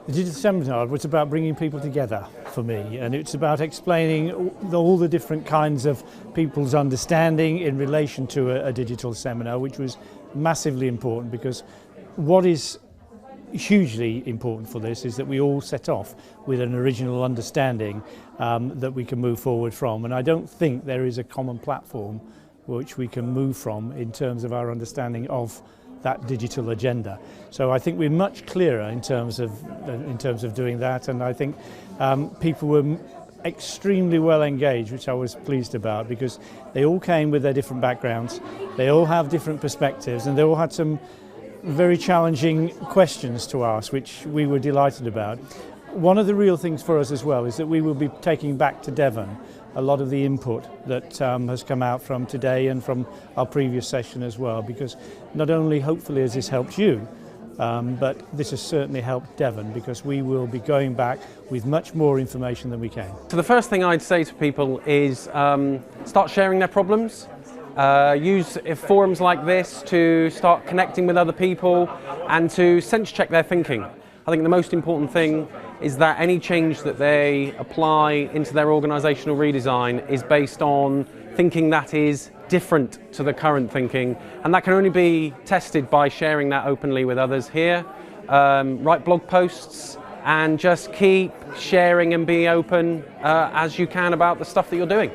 The digital seminar was about bringing people together for me, and it's about explaining all the different kinds of people's understanding in relation to a digital seminar, which was massively important, because what is hugely important for this is that we all set off with an original understanding that we can move forward from, and I don't think there is a common platform which we can move from in terms of our understanding of that digital agenda. So I think we're much clearer in terms of doing that, and I think people were extremely well engaged, which I was pleased about, because they all came with their different backgrounds, they all have different perspectives, and they all had some very challenging questions to ask, which we were delighted about. One of the real things for us as well is that we will be taking back to Devon a lot of the input that has come out from today and from our previous session as well, because not only hopefully has this helped you, but this has certainly helped Devon, because we will be going back with much more information than we can. So the first thing I'd say to people is start sharing their problems. Use forums like this to start connecting with other people and to sense check their thinking. I think the most important thing is that any change that they apply into their organisational redesign is based on thinking that is different to the current thinking, and that can only be tested by sharing that openly with others here. Write blog posts and just keep sharing and be open as you can about the stuff that you're doing.